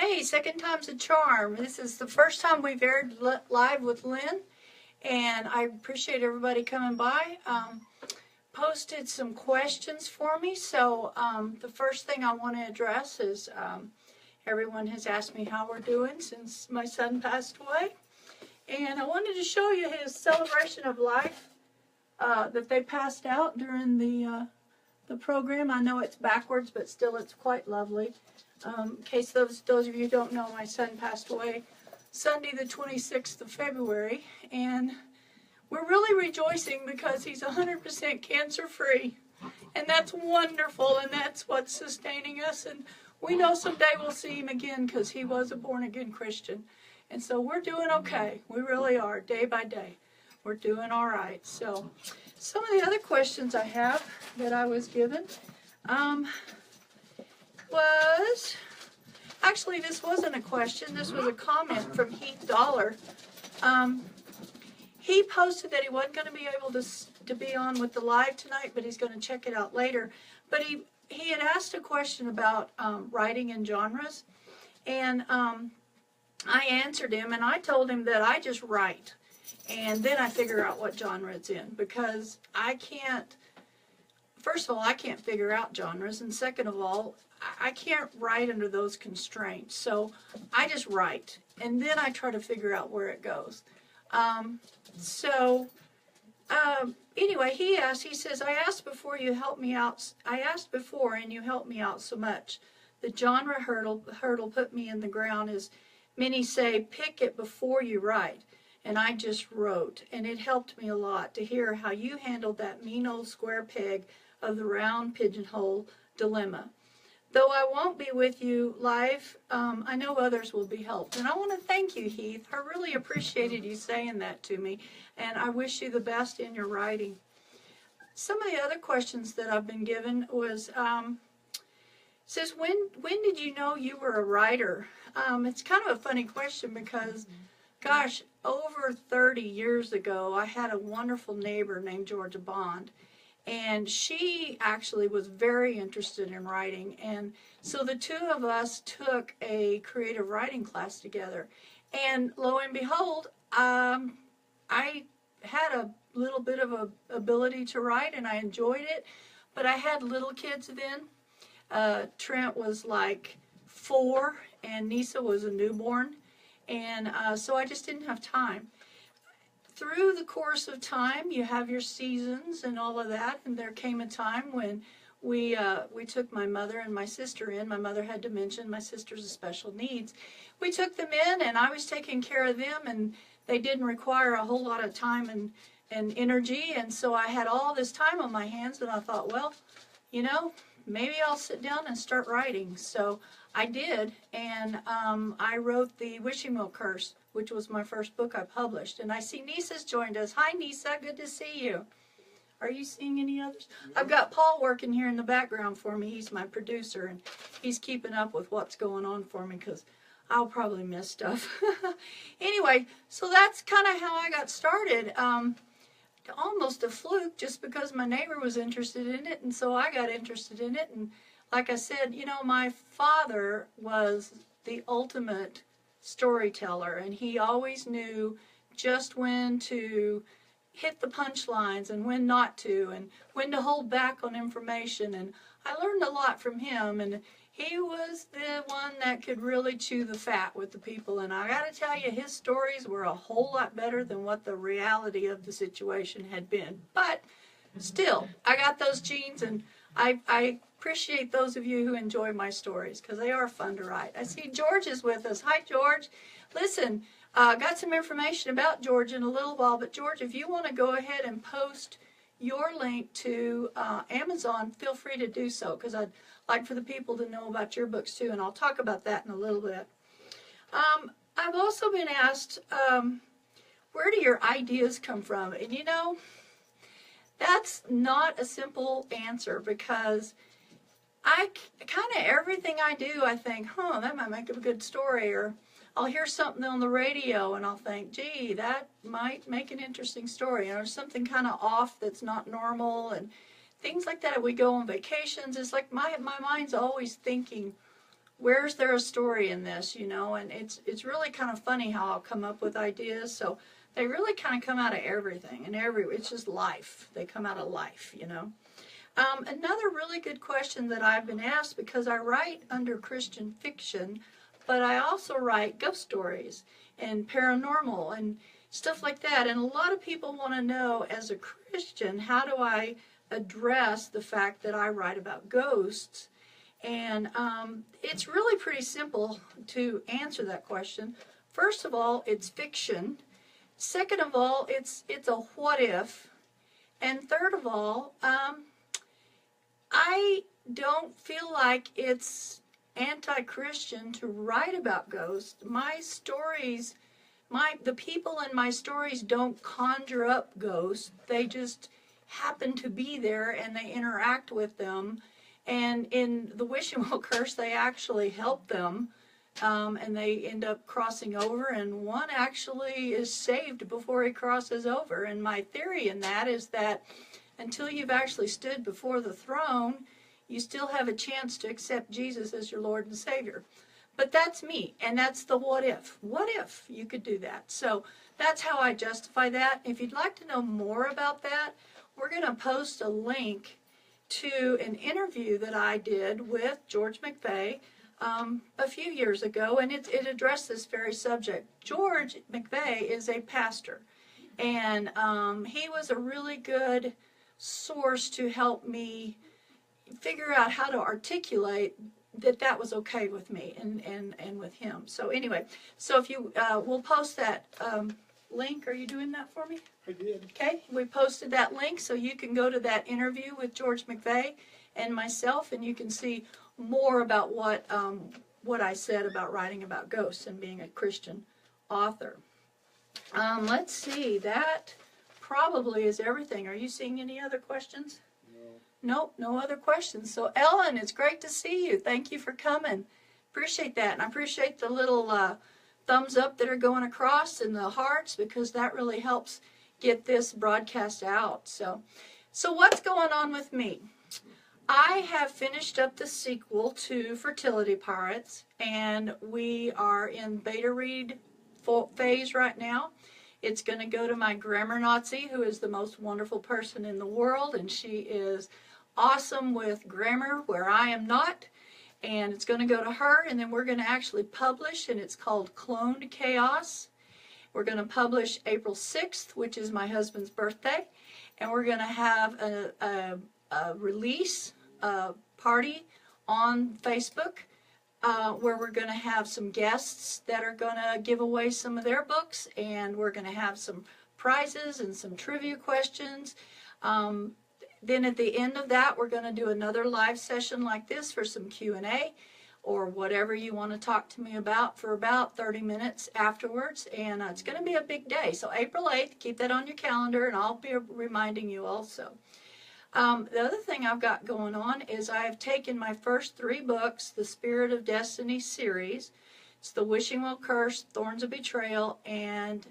Hey, second time's a charm. This is the first time we've aired live with Lynn, and I appreciate everybody coming by. Posted some questions for me, so the first thing I want to address is everyone has asked me how we're doing since my son passed away, and I wanted to show you his celebration of life that they passed out during the program. I know it's backwards, but still it's quite lovely. In case those of you who don't know, my son passed away Sunday the 26th of February, and we're really rejoicing because he's 100% cancer-free, and that's wonderful, and that's what's sustaining us, and we know someday we'll see him again because he was a born-again Christian, and so we're doing okay. We really are, day by day. We're doing all right. So some of the other questions I have that I was given was, actually this wasn't a question, this was a comment from Heath Dollar. He posted that he wasn't going to be able to be on with the live tonight, but he's going to check it out later. But he had asked a question about writing in genres, and I answered him, and I told him that I just write, and then I figure out what genre it's in, because I can't, first of all, I can't figure out genres, and second of all, I can't write under those constraints. So I just write, and then I try to figure out where it goes. Anyway, he says, I asked before and you helped me out so much. The genre hurdle put me in the ground, as many say, pick it before you write. And I just wrote, and it helped me a lot to hear how you handled that mean old square peg of the round pigeonhole dilemma. Though I won't be with you live, I know others will be helped. And I want to thank you, Heath. I really appreciated you saying that to me, and I wish you the best in your writing. Some of the other questions that I've been given was, says, when did you know you were a writer? It's kind of a funny question because, gosh, over 30 years ago, I had a wonderful neighbor named Georgia Bond. And she actually was very interested in writing, and so the two of us took a creative writing class together. And lo and behold, I had a little bit of a ability to write, and I enjoyed it. But I had little kids then. Trent was like 4, and Nisa was a newborn, and so I just didn't have time. Through the course of time, you have your seasons and all of that, and there came a time when we took my mother and my sister in. My mother had dementia, my sister's a special needs. We took them in, and I was taking care of them, and they didn't require a whole lot of time and energy, and so I had all this time on my hands, and I thought, well, you know, maybe I'll sit down and start writing. So I did, and I wrote The Wishing Well Curse, which was my first book I published. And I see Nisa's joined us. Hi, Nisa. Good to see you. Are you seeing any others? I've got Paul working here in the background for me. He's my producer, and he's keeping up with what's going on for me because I'll probably miss stuff. Anyway, so that's kind of how I got started. Almost a fluke, just because my neighbor was interested in it, and so I got interested in it. And like I said, you know, my father was the ultimate storyteller, and he always knew just when to hit the punchlines and when not to, and when to hold back on information. And I learned a lot from him, and he was the one that could really chew the fat with the people. And I got to tell you, his stories were a whole lot better than what the reality of the situation had been. But still, I got those genes, and I appreciate those of you who enjoy my stories because they are fun to write. I see George is with us. Hi, George. Listen, got some information about George in a little while, but George, if you want to go ahead and post your link to Amazon, feel free to do so, because I'd like for the people to know about your books too, and I'll talk about that in a little bit. I've also been asked, where do your ideas come from? And you know, that's not a simple answer, because I kind of, everything I do, I think, that might make a good story, or I'll hear something on the radio and I'll think, gee, that might make an interesting story, or something kind of off that's not normal, and things like that. We go on vacations, it's like my mind's always thinking where's there a story in this, you know? And it's really kind of funny how I'll come up with ideas. So they really kind of come out of everything, and it's just life. They come out of life, you know. Another really good question that I've been asked, because I write under Christian fiction, but I also write ghost stories and paranormal and stuff like that. And a lot of people want to know, as a Christian, how do I address the fact that I write about ghosts? And it's really pretty simple to answer that question. First of all, it's fiction. Second of all, it's a what if. And third of all, I don't feel like it's anti-Christian to write about ghosts. My stories, the people in my stories don't conjure up ghosts. They just happen to be there and they interact with them. And in the Wishing Well Curse, they actually help them. And they end up crossing over, and one actually is saved before he crosses over. And my theory in that is that until you've actually stood before the throne, you still have a chance to accept Jesus as your Lord and Savior. But that's me, and that's the what if. What if you could do that? So that's how I justify that. If you'd like to know more about that, we're going to post a link to an interview that I did with George McVeigh a few years ago, and it addressed this very subject. George McVeigh is a pastor, and he was a really good source to help me figure out how to articulate that was okay with me and with him. So anyway, so if you, we'll post that link. Are you doing that for me? I did. Okay, we posted that link so you can go to that interview with George McVeigh and myself, and you can see more about what I said about writing about ghosts and being a Christian author. Let's see, that probably is everything. Are you seeing any other questions? No. Nope, no other questions. So Ellen, it's great to see you. Thank you for coming. Appreciate that, and I appreciate the little thumbs up that are going across and the hearts, because that really helps get this broadcast out. So what's going on with me? I have finished up the sequel to Fertility Pirates, and we are in beta read phase right now. It's going to go to my grammar Nazi, who is the most wonderful person in the world, and she is awesome with grammar where I am not. And it's going to go to her, and then we're going to actually publish, and it's called Cloned Chaos. We're going to publish April 6th, which is my husband's birthday, and we're going to have a release party on Facebook where we're going to have some guests that are going to give away some of their books, and we're going to have some prizes and some trivia questions. Then at the end of that, we're going to do another live session like this for some Q&A or whatever you want to talk to me about for about 30 minutes afterwards. And it's going to be a big day. So April 8th, keep that on your calendar, and I'll be reminding you also. The other thing I've got going on is I have taken my first 3 books, the Spirit of Destiny series. It's the Wishing Well Curse, Thorns of Betrayal, and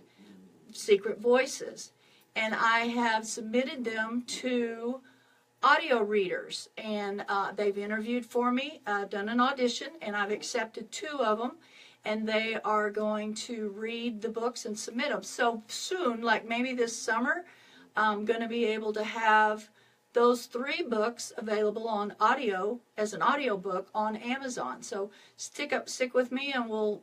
Secret Voices. And I have submitted them to audio readers, and they've interviewed for me, done an audition, and I've accepted 2 of them, and they are going to read the books and submit them. So soon, like maybe this summer, I'm going to be able to have those 3 books available on audio as an audio book on Amazon. So stick with me, and we'll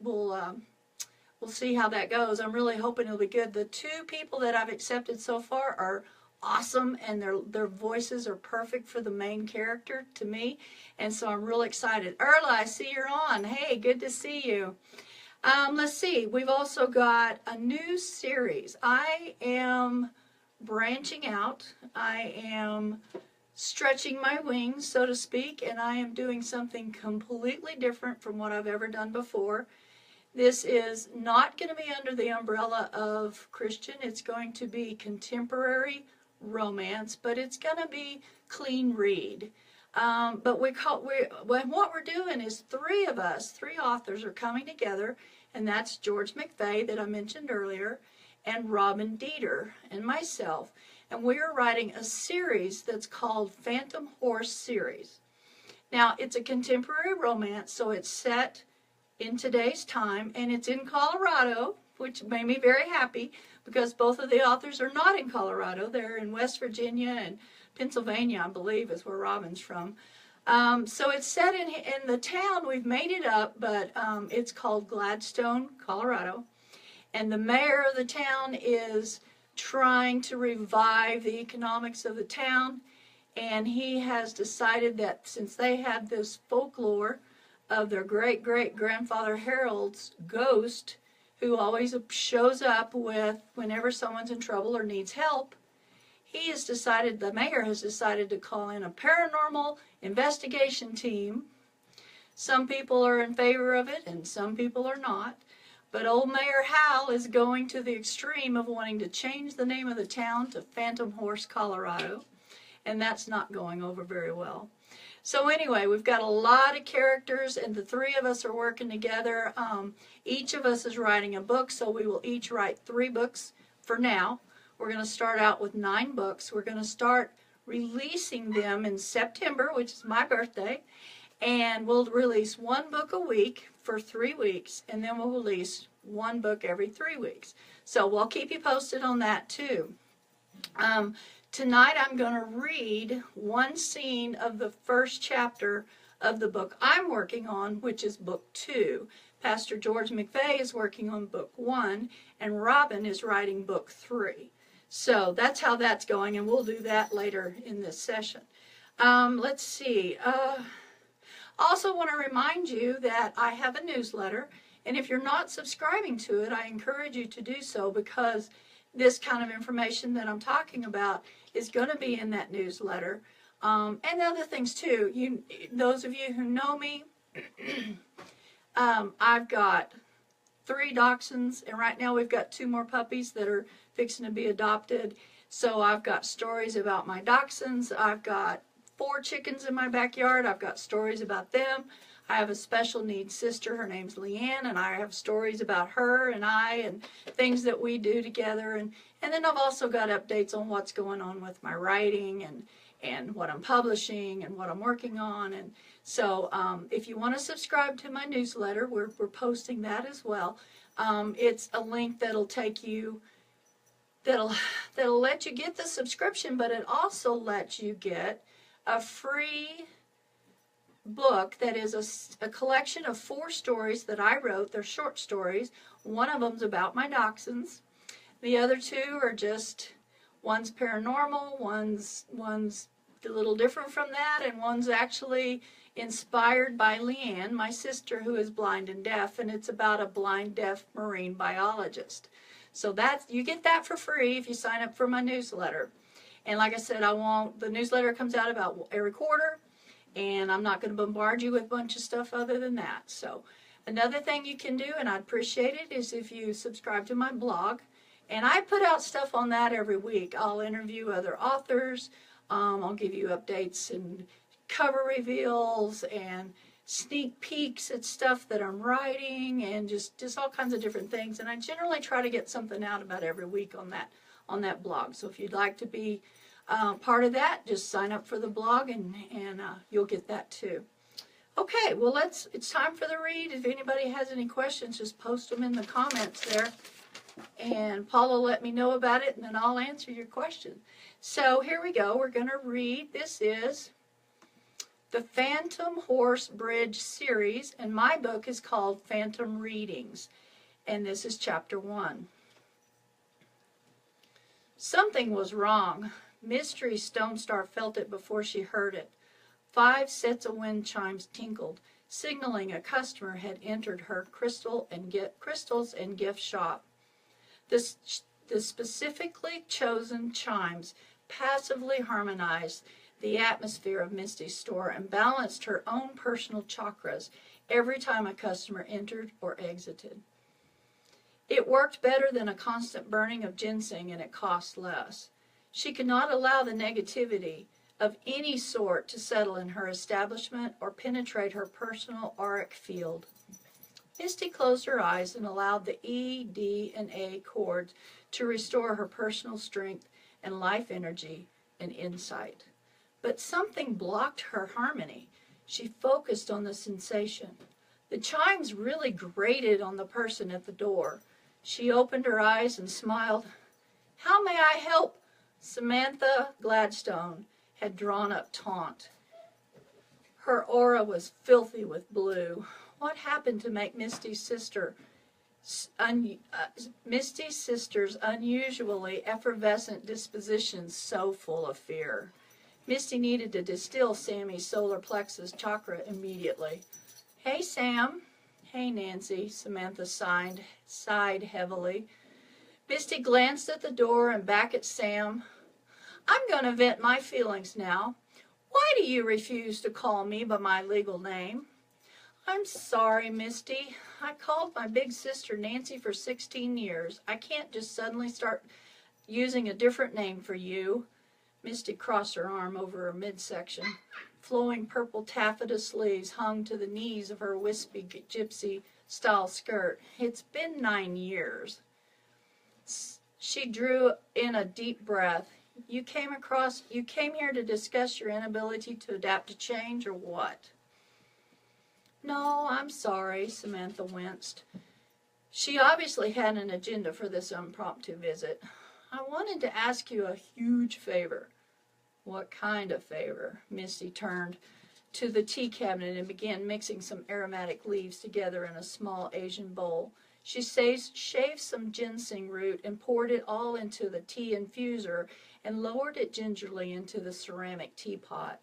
see how that goes. I'm really hoping it'll be good. The 2 people that I've accepted so far are awesome, and their voices are perfect for the main character to me, and so I'm real excited. Erla, I see you're on. Hey, good to see you. Let's see. We've also got a new series. I am branching out. I am stretching my wings, so to speak, and I am doing something completely different from what I've ever done before. This is not going to be under the umbrella of Christian. It's going to be contemporary romance, but it's going to be clean read. But what we're doing is 3 of us, 3 authors are coming together, and that's George McVeigh that I mentioned earlier, and Robin Dieter, and myself. And we are writing a series that's called Phantom Horse Series. Now, it's a contemporary romance, so it's set in today's time, and it's in Colorado, which made me very happy because both of the authors are not in Colorado. They're in West Virginia and Pennsylvania, I believe, is where Robin's from. So it's set in the town. We've made it up, but it's called Gladstone, Colorado. And the mayor of the town is trying to revive the economics of the town. And he has decided that since they have this folklore of their great-great-grandfather Harold's ghost, who always shows up whenever someone's in trouble or needs help, the mayor has decided to call in a paranormal investigation team. Some people are in favor of it and some people are not. But old Mayor Hal is going to the extreme of wanting to change the name of the town to Phantom Horse, Colorado. And that's not going over very well. So anyway, we've got a lot of characters, and the three of us are working together. Each of us is writing a book, so we will each write 3 books for now. We're going to start out with 9 books. We're going to start releasing them in September, which is my birthday, and we'll release 1 book a week for 3 weeks, and then we'll release 1 book every 3 weeks. So we'll keep you posted on that too. Tonight I'm going to read 1 scene of the first chapter of the book I'm working on, which is book 2. Pastor George McVeigh is working on book 1, and Robin is writing book 3. So that's how that's going, and we'll do that later in this session. Let's see. Also want to remind you that I have a newsletter, and if you're not subscribing to it, I encourage you to do so, because this kind of information that I'm talking about is going to be in that newsletter. And other things too. Those of you who know me, I've got 3 dachshunds, and right now we've got 2 more puppies that are fixing to be adopted. So I've got stories about my dachshunds. I've got 4 chickens in my backyard. I've got stories about them. I have a special needs sister. Her name's Leanne, and I have stories about her and I and things that we do together. And then I've also got updates on what's going on with my writing and what I'm publishing and what I'm working on. And so if you want to subscribe to my newsletter, we're posting that as well. It's a link that'll take you, that'll let you get the subscription, but it also lets you get a free book that is a collection of 4 stories that I wrote. They're short stories. One of them's about my dachshunds. The other 2 are just, one's paranormal, one's a little different from that, and one's actually inspired by Leanne, my sister, who is blind and deaf, and it's about a blind deaf marine biologist. So you get that for free if you sign up for my newsletter. And like I said, the newsletter comes out about every quarter, and I'm not going to bombard you with a bunch of stuff other than that. So another thing you can do, and I'd appreciate it, is if you subscribe to my blog. And I put out stuff on that every week. I'll interview other authors. I'll give you updates and cover reveals and sneak peeks at stuff that I'm writing, and just all kinds of different things. And I generally try to get something out about every week on that blog. So if you'd like to be part of that, just sign up for the blog, and you'll get that too. Okay, well, it's time for the read. If anybody has any questions, just post them in the comments there, and Paula will let me know about it, and then I'll answer your question. So here we go. We're going to read. This is the Phantom Horse Bridge series, and my book is called Phantom Readings, and this is chapter 1. Something was wrong. Mystery Stone Star felt it before she heard it. 5 sets of wind chimes tinkled, signaling a customer had entered her crystals and gift shop. The specifically chosen chimes passively harmonized the atmosphere of Misty's store and balanced her own personal chakras every time a customer entered or exited. It worked better than a constant burning of ginseng, and it cost less. She could not allow the negativity of any sort to settle in her establishment or penetrate her personal auric field. Misty closed her eyes and allowed the E, D, and A chords to restore her personal strength and life energy and insight. But something blocked her harmony. She focused on the sensation. The chimes really grated on the person at the door. She opened her eyes and smiled. "How may I help?" Samantha Gladstone had drawn up taunt. Her aura was filthy with blue. What happened to make Misty's sister's unusually effervescent disposition so full of fear? Misty needed to distill Sammy's solar plexus chakra immediately. "Hey, Sam." "Hey, Nancy," Samantha sighed heavily. Misty glanced at the door and back at Sam. "I'm going to vent my feelings now. Why do you refuse to call me by my legal name?" "I'm sorry, Misty. I called my big sister Nancy for 16 years. I can't just suddenly start using a different name for you." Misty crossed her arm over her midsection. Flowing purple taffeta sleeves hung to the knees of her wispy gypsy-style skirt. "It's been 9 years. She drew in a deep breath. You came here to discuss your inability to adapt to change, or what?" "No, I'm sorry," Samantha winced. She obviously had an agenda for this impromptu visit. "I wanted to ask you a huge favor." "What kind of favor?" Misty turned to the tea cabinet and began mixing some aromatic leaves together in a small Asian bowl. She shaved some ginseng root and poured it all into the tea infuser and lowered it gingerly into the ceramic teapot.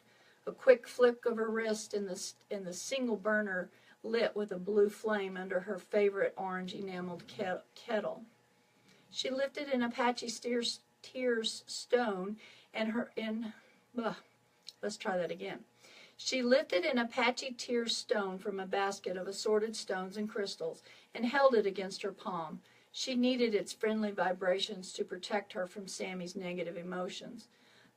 A quick flick of her wrist and the single burner lit with a blue flame under her favorite orange enameled kettle. She lifted an Apache tears stone let's try that again. She lifted an Apache tear stone from a basket of assorted stones and crystals and held it against her palm. She needed its friendly vibrations to protect her from Sammy's negative emotions.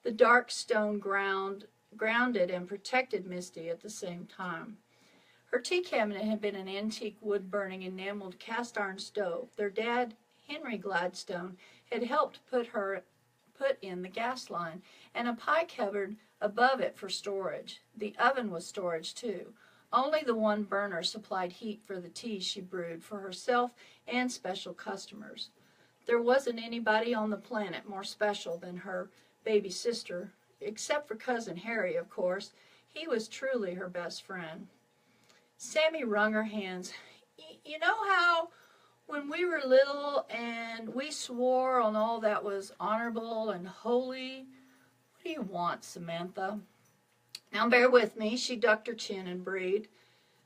The dark stone grounded and protected Misty at the same time. Her tea cabinet had been an antique wood-burning enameled cast-iron stove. Their dad, Henry Gladstone, had helped put in the gas line, and a pie cupboard above it for storage. The oven was storage too. Only the one burner supplied heat for the tea she brewed for herself and special customers. There wasn't anybody on the planet more special than her baby sister, except for Cousin Harry, of course. He was truly her best friend. Sammy wrung her hands. You know how when we were little and we swore on all that was honorable and holy? What do you want, Samantha?" "Now bear with me." She ducked her chin and breathed.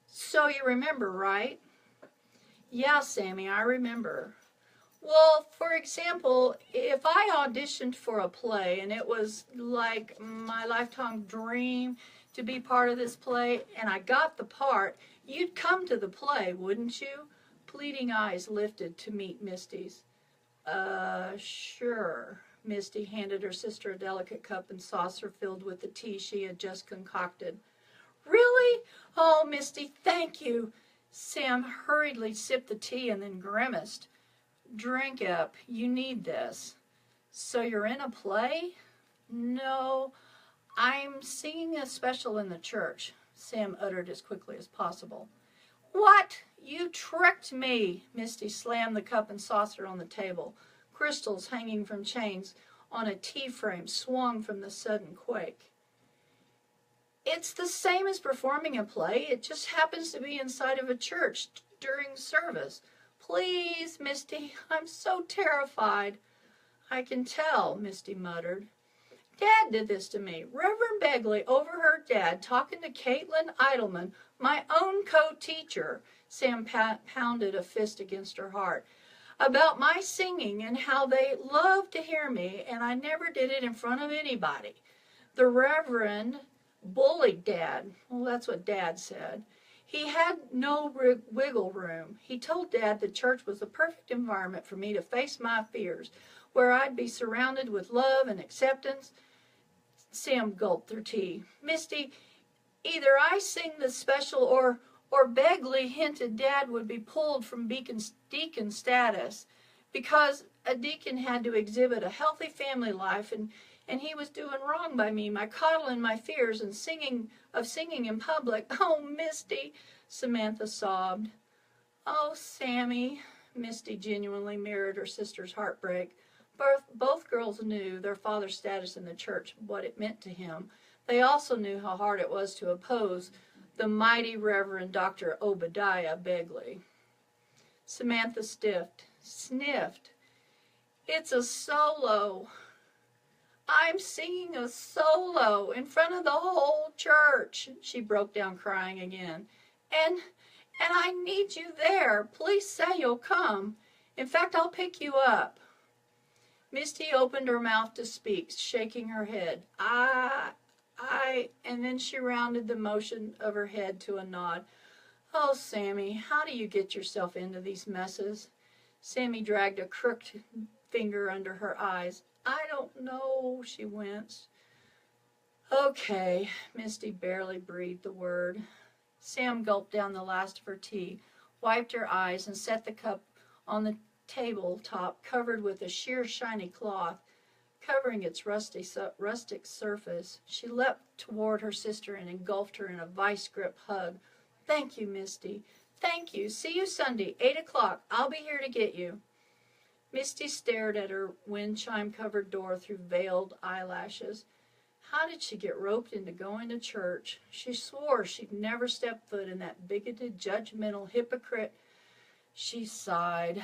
"So you remember, right?" "Yeah, Sammy, I remember." "Well, for example, if I auditioned for a play and it was like my lifetime dream to be part of this play and I got the part, you'd come to the play, wouldn't you?" Pleading eyes lifted to meet Misty's. Sure." Misty handed her sister a delicate cup and saucer filled with the tea she had just concocted. "Really? Oh, Misty, thank you." Sam hurriedly sipped the tea and then grimaced. "Drink up. You need this." "So you're in a play?" "No, I'm singing a special in the church," Sam uttered as quickly as possible. "What? You tricked me!" Misty slammed the cup and saucer on the table. Crystals hanging from chains on a tea frame swung from the sudden quake. "It's the same as performing a play. It just happens to be inside of a church during service. Please, Misty, I'm so terrified." "I can tell," Misty muttered. "Dad did this to me. Reverend Begley overheard Dad talking to Caitlin Idleman, my own co-teacher." Sam pounded a fist against her heart. "About my singing and how they loved to hear me, and I never did it in front of anybody. The Reverend bullied Dad." Well, that's what Dad said. "He had no wiggle room. He told Dad the church was the perfect environment for me to face my fears, where I'd be surrounded with love and acceptance." Sam gulped her tea. "Misty, either I sing the special or Begley hinted Dad would be pulled from deacon status because a deacon had to exhibit a healthy family life and and he was doing wrong by me, my coddling my fears and singing in public. Oh, Misty, Samantha sobbed. Oh, Sammy, Misty genuinely mirrored her sister's heartbreak. Both girls knew their father's status in the church, what it meant to him. They also knew how hard it was to oppose the mighty Reverend Dr. Obadiah Begley. Samantha sniffed. It's a solo. I'm singing a solo in front of the whole church. She broke down crying again. And I need you there. Please say you'll come. In fact, I'll pick you up. Misty opened her mouth to speak, shaking her head. And then she rounded the motion of her head to a nod. Oh, Sammy, how do you get yourself into these messes? Sammy dragged a crooked finger under her eyes. I don't know, she winced. Okay, Misty barely breathed the word. Sam gulped down the last of her tea, wiped her eyes, and set the cup on the tabletop covered with a sheer shiny cloth, covering its rustic surface. She leapt toward her sister and engulfed her in a vice-grip hug. Thank you, Misty. Thank you. See you Sunday, 8 o'clock. I'll be here to get you. Misty stared at her wind chime-covered door through veiled eyelashes. How did she get roped into going to church? She swore she'd never step foot in that bigoted, judgmental hypocrite. She sighed.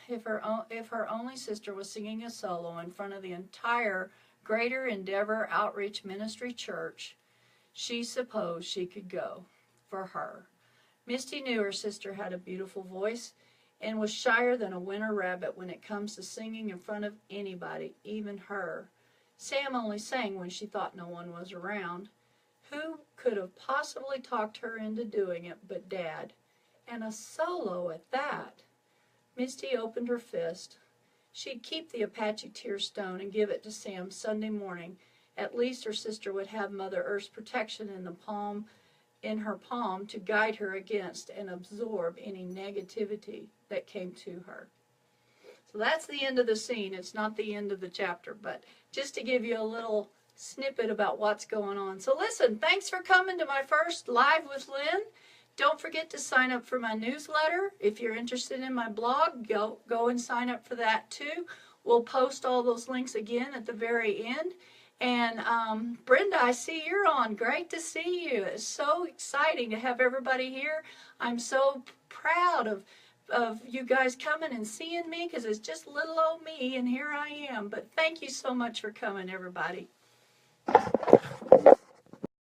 If her only sister was singing a solo in front of the entire Greater Endeavor Outreach Ministry Church, she supposed she could go. For her. Misty knew her sister had a beautiful voice and was shyer than a winter rabbit when it comes to singing in front of anybody, even her. Sam only sang when she thought no one was around. Who could have possibly talked her into doing it but Dad? And a solo at that. Misty opened her fist. She'd keep the Apache tear stone and give it to Sam Sunday morning. At least her sister would have Mother Earth's protection in her palm to guide her against and absorb any negativity that came to her. So that's the end of the scene. It's not the end of the chapter, but just to give you a little snippet about what's going on. So listen, thanks for coming to my first Live with Lynn. Don't forget to sign up for my newsletter. If you're interested in my blog, go and sign up for that too. We'll post all those links again at the very end. And Brenda, I see you're on. Great to see you. It's so exciting to have everybody here. I'm so proud of you guys coming and seeing me because it's just little old me and here I am. But thank you so much for coming, everybody.